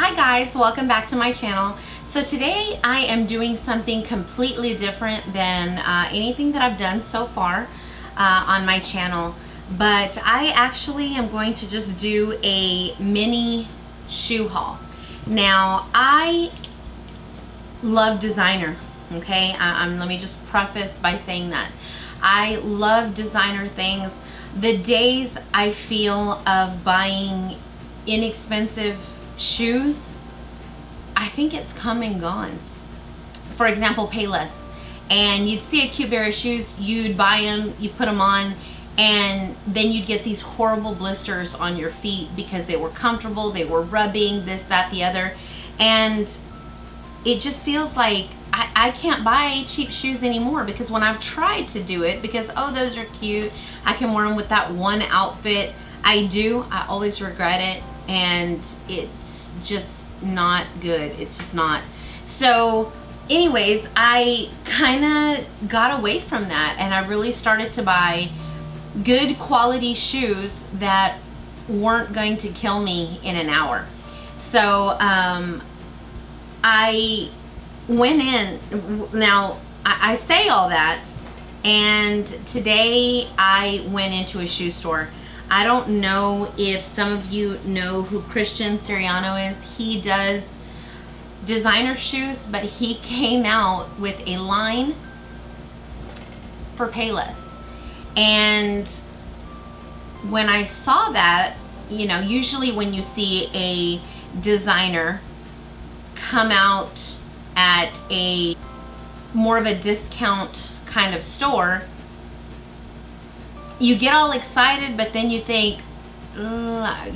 Hi guys, welcome back to my channel. So today I am doing something completely different than anything that I've done so far on my channel. But I actually am going to just do a mini shoe haul. Now I love designer, okay? Let me just preface by saying that. I love designer things. The days I feel of buying inexpensive shoes, I think it's come and gone. For example, Payless. And you'd see a cute pair of shoes, you'd buy them, you put them on, and then you'd get these horrible blisters on your feet because they were comfortable, they were rubbing, this, that, the other. And it just feels like I can't buy cheap shoes anymore, because when I've tried to do it, because, oh, those are cute, I can wear them with that one outfit, I always regret it, and it's just not good. It's just not. So anyways, I kind of got away from that, and I really started to buy good quality shoes that weren't going to kill me in an hour. So I went in. Now I say all that, and today I went into a shoe store. I don't know if some of you know who Christian Siriano is. He does designer shoes, but he came out with a line for Payless. And when I saw that, you know, usually when you see a designer come out at a more of a discount kind of store, you get all excited, but then you think, you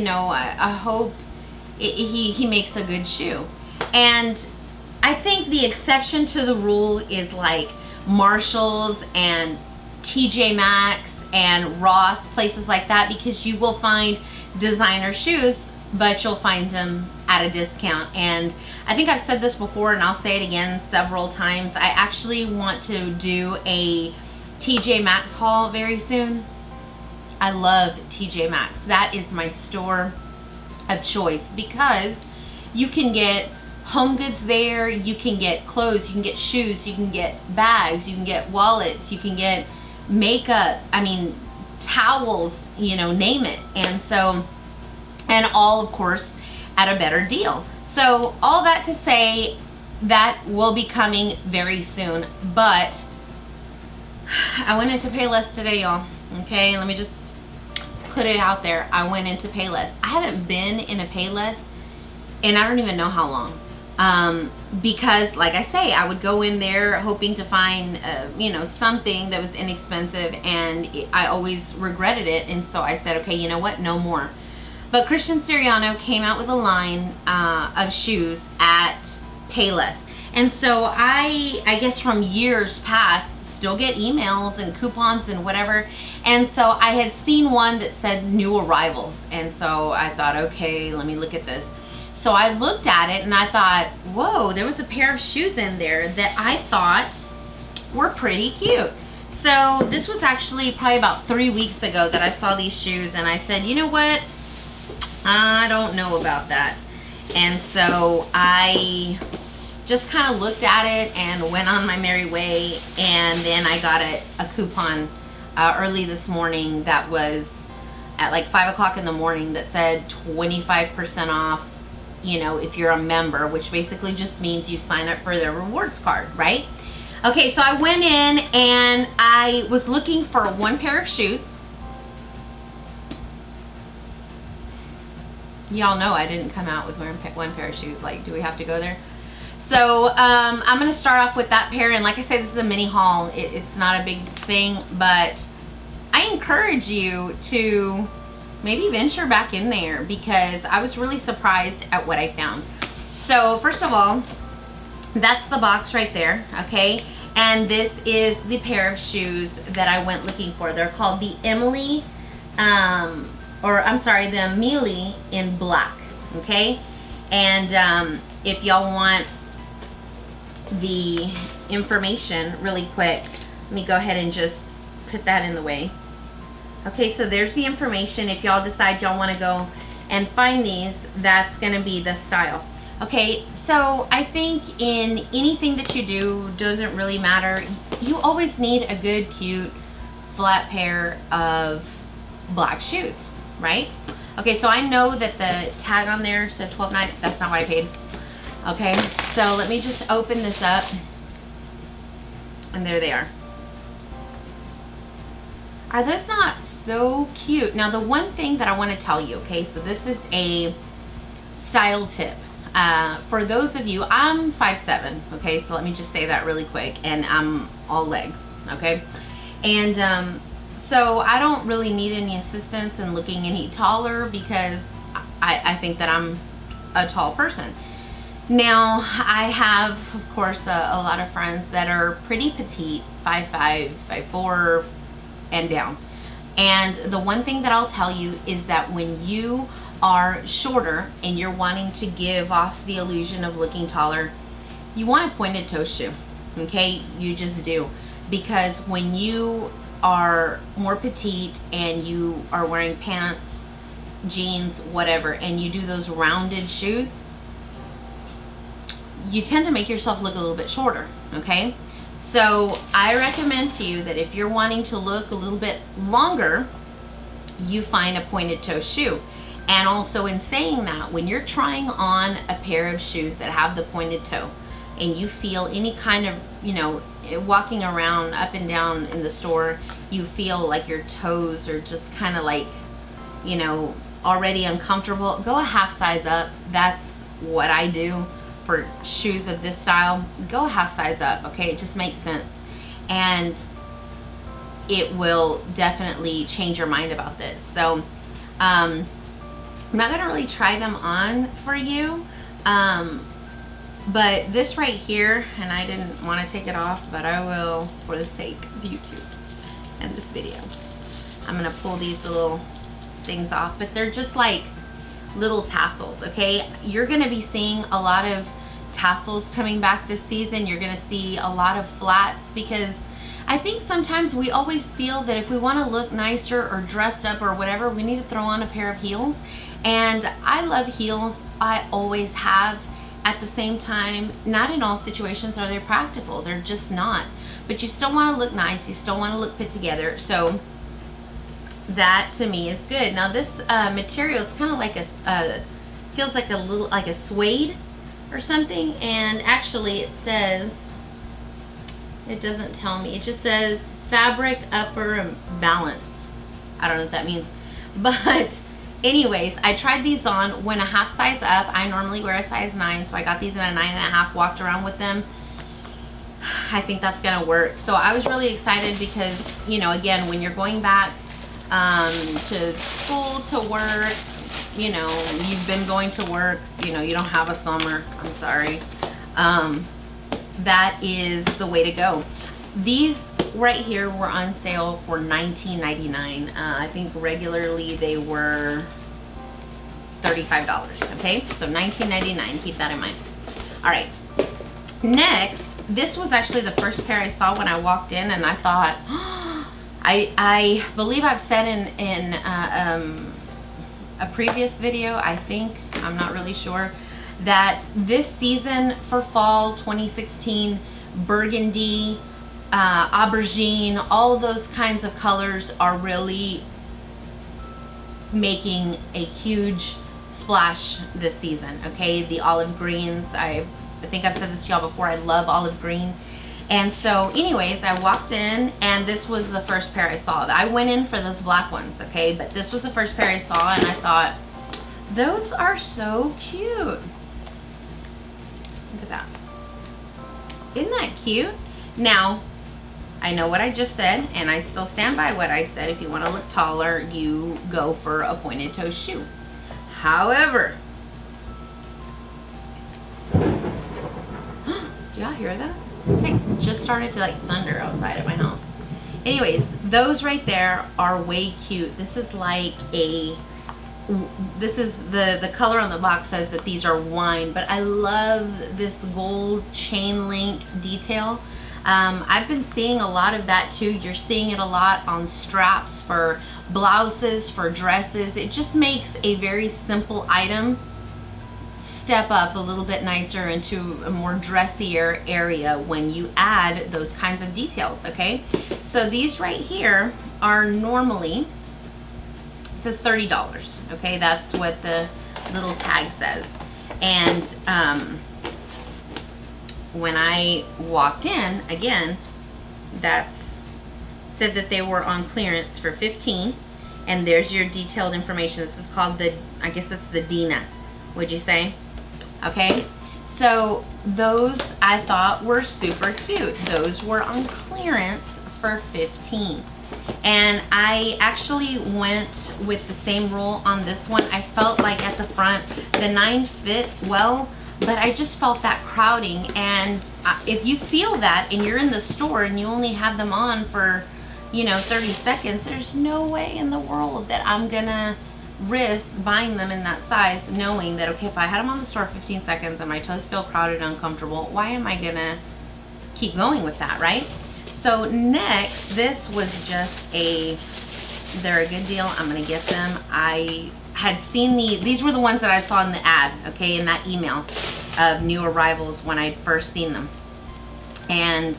know, I hope he makes a good shoe. And I think the exception to the rule is like Marshalls and TJ Maxx and Ross, places like that, because you will find designer shoes, but you'll find them at a discount. And I think I've said this before, and I'll say it again several times. I actually want to do a TJ Maxx haul very soon. I love TJ Maxx. That is my store of choice, because you can get home goods there, you can get clothes, you can get shoes, you can get bags, you can get wallets, you can get makeup, I mean towels, you know, name it. And so, and all of course at a better deal. So all that to say, that will be coming very soon. But I went into Payless today, y'all. Okay, let me just put it out there. I went into Payless. I haven't been in a Payless and I don't even know how long. Because like I say, I would go in there hoping to find, you know, something that was inexpensive, and I always regretted it. And so I said, okay, you know what? No more. But Christian Siriano came out with a line of shoes at Payless. And so I guess from years past, still get emails and coupons and whatever. And so I had seen one that said new arrivals. And so I thought, okay, let me look at this. So I looked at it and I thought, whoa, there was a pair of shoes in there that I thought were pretty cute. So this was actually probably about 3 weeks ago that I saw these shoes, and I said, you know what? I don't know about that. And so I just kind of looked at it and went on my merry way. And then I got a coupon early this morning that was at like 5 o'clock in the morning that said 25% off, you know, if you're a member, which basically just means you sign up for their rewards card, right? Okay, so I went in and I was looking for one pair of shoes. Y'all know I didn't come out with one pair of shoes. Like, do we have to go there? So I'm gonna start off with that pair, and like I said, this is a mini haul. It's not a big thing, but I encourage you to maybe venture back in there, because I was really surprised at what I found. So first of all, that's the box right there, okay? And this is the pair of shoes that I went looking for. They're called the Emily, the Mealy in black, okay? And if y'all want the information really quick, let me go ahead and just put that in the way. Okay, so there's the information. If y'all decide y'all want to go and find these, that's going to be the style. Okay, so I think in anything that you do, doesn't really matter. You always need a good, cute, flat pair of black shoes, right? Okay, so I know that the tag on there said $12.9. That's not what I paid. Okay, so let me just open this up. And there they are. Are those not so cute? Now, the one thing that I want to tell you, okay, so this is a style tip. For those of you, I'm 5'7", okay, so let me just say that really quick, and I'm all legs, okay? And so I don't really need any assistance in looking any taller because I think that I'm a tall person. Now, I have, of course, a lot of friends that are pretty petite, 5'5", 5'4", and down. And the one thing that I'll tell you is that when you are shorter and you're wanting to give off the illusion of looking taller, you want a pointed toe shoe, okay? You just do. Because when you are more petite and you are wearing pants, jeans, whatever, and you do those rounded shoes, you tend to make yourself look a little bit shorter, okay? So I recommend to you that if you're wanting to look a little bit longer, you find a pointed toe shoe. And also, in saying that, when you're trying on a pair of shoes that have the pointed toe and you feel any kind of, you know, walking around up and down in the store, you feel like your toes are just kind of like, you know, already uncomfortable, go a half size up. That's what I do for shoes of this style. Go a half size up, okay? It just makes sense. And it will definitely change your mind about this. So, I'm not gonna really try them on for you, but this right here, and I didn't want to take it off, but I will for the sake of YouTube and this video. I'm gonna pull these little things off, but they're just like little tassels, okay? You're gonna be seeing a lot of tassels coming back this season. You're gonna see a lot of flats because I think sometimes we always feel that if we want to look nicer or dressed up or whatever, we need to throw on a pair of heels. And I love heels. I always have. At the same time, not in all situations are they practical. They're just not. But you still want to look nice. You still want to look put together. So that to me is good. Now this material, it's kind of like feels like a little like a suede or something. And actually it says, it doesn't tell me. It just says fabric upper balance. I don't know what that means. But anyways, I tried these on, went a half size up. I normally wear a size 9, so I got these in a 9.5, walked around with them. I think that's gonna work. So I was really excited because, you know, again, when you're going back to school, to work, you know, you've been going to work, you know, you don't have a summer, I'm sorry. That is the way to go. These right here were on sale for $19.99. I think regularly they were $35, okay? So $19.99, keep that in mind. All right, next, this was actually the first pair I saw when I walked in, and I thought, oh, I believe I've said in a previous video, I think, I'm not really sure, that this season for fall 2016, burgundy, aubergine, all those kinds of colors are really making a huge splash this season, okay? The olive greens, I think I've said this to y'all before, I love olive green. And so anyways, I walked in and this was the first pair I saw. I went in for those black ones, okay? But this was the first pair I saw and I thought, those are so cute. Look at that. Isn't that cute? Now, I know what I just said, and I still stand by what I said. If you want to look taller, you go for a pointed toe shoe. However, do y'all hear that? It's like just started to like thunder outside of my house. Anyways, those right there are way cute. This is like a, this is the color on the box says that these are wine, but I love this gold chain link detail. I've been seeing a lot of that too. You're seeing it a lot on straps for blouses, for dresses. It just makes a very simple item step up a little bit nicer into a more dressier area when you add those kinds of details, okay? So these right here are normally, it says $30, okay? That's what the little tag says. And when I walked in, again, that's said that they were on clearance for $15, and there's your detailed information. This is called the, I guess it's the Dina, would you say? Okay, so those I thought were super cute. Those were on clearance for $15. And I actually went with the same rule on this one. I felt like at the front, the 9 fit well, but I just felt that crowding. And if you feel that and you're in the store and you only have them on for, you know, 30 seconds, there's no way in the world that I'm gonna risk buying them in that size, knowing that, okay, if I had them on the store 15 seconds and my toes feel crowded and uncomfortable, why am I gonna keep going with that, right? So next, this was just they're a good deal. I'm gonna get them. I had seen these were the ones that I saw in the ad, okay, in that email of new arrivals when I'd first seen them. And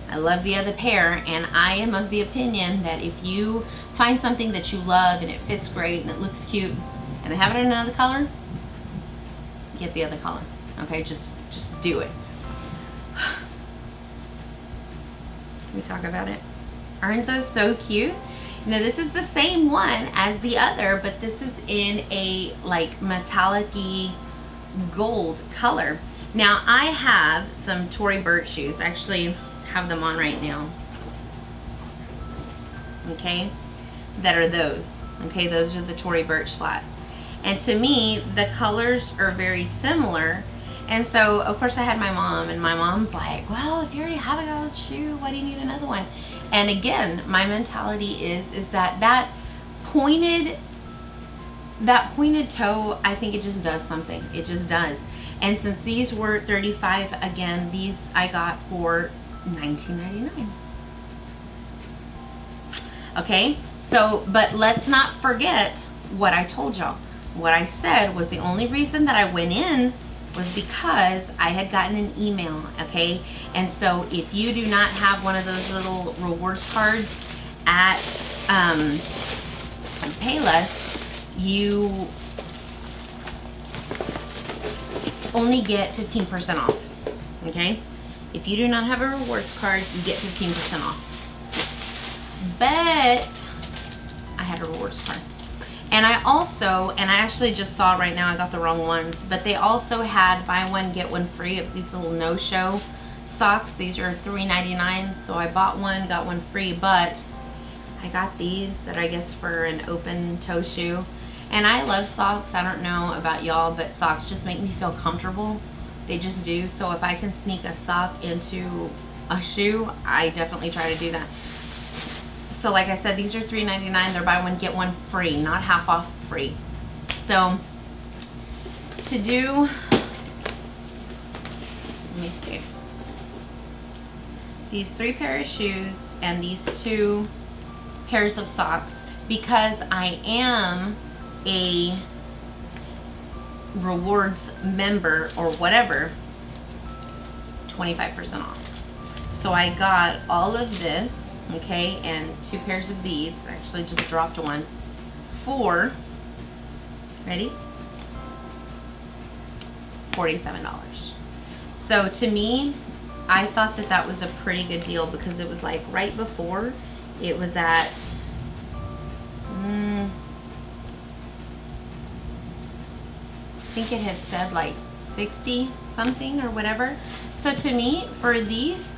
I love the other pair, and I am of the opinion that if you find something that you love and it fits great and it looks cute and they have it in another color, get the other color, okay? Just do it. Can we talk about it? Aren't those so cute? Now this is the same one as the other, but this is in a like metallic-y gold color. Now I have some Tory Burch shoes. I actually have them on right now. Okay, that are those. Okay, those are the Tory Burch flats. And to me, the colors are very similar. And so, of course, I had my mom, and my mom's like, well, if you already have a gold shoe, why do you need another one? And again, my mentality is that pointed toe, I think it just does something. It just does. And since these were $35, again, these I got for $19.99. Okay, so, but let's not forget what I told y'all. What I said was the only reason that I went in was because I had gotten an email, okay? And so if you do not have one of those little rewards cards at Payless, you only get 15% off, okay? If you do not have a rewards card, you get 15% off. But I had a rewards card. And I actually just saw right now, I got the wrong ones, but they also had buy one, get one free of these little no-show socks. These are $3.99, so I bought one, got one free, but I got these that I guess for an open toe shoe. And I love socks. I don't know about y'all, but socks just make me feel comfortable. They just do. So if I can sneak a sock into a shoe, I definitely try to do that. So like I said, these are $3.99. They're buy one, get one free, not half off, free. So to do, let me see, these 3 pair of shoes and these 2 pairs of socks, because I am a rewards member or whatever, 25% off. So I got all of this, okay, and 2 pairs of these. Actually just dropped one for, ready, $47. So to me, I thought that that was a pretty good deal because it was like right before it was at I think it had said like 60 something or whatever. So to me, for these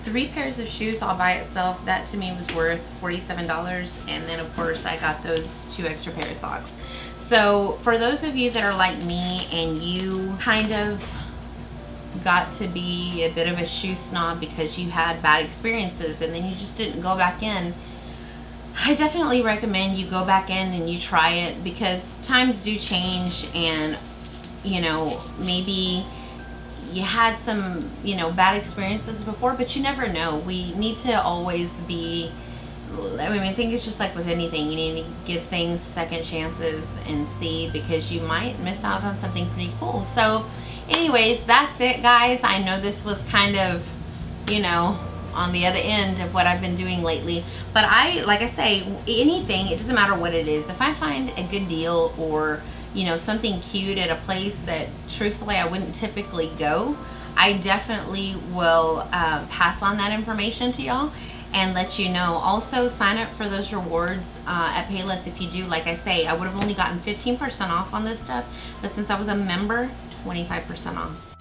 3 pairs of shoes all by itself, that to me was worth $47. And then of course I got those 2 extra pair of socks. So for those of you that are like me and you kind of got to be a bit of a shoe snob because you had bad experiences and then you just didn't go back in, I definitely recommend you go back in and you try it, because times do change, and you know, maybe you had some, you know, bad experiences before, but you never know. We need to always be I mean, I think it's just like with anything. You need to give things second chances and see, because you might miss out on something pretty cool. So anyways, that's it, guys. I know this was kind of, you know, on the other end of what I've been doing lately. But like I say, anything, it doesn't matter what it is. If I find a good deal or, you know, something cute at a place that truthfully I wouldn't typically go, I definitely will pass on that information to y'all and let you know. Also, sign up for those rewards at Payless if you do. Like I say, I would have only gotten 15% off on this stuff, but since I was a member, 25% off.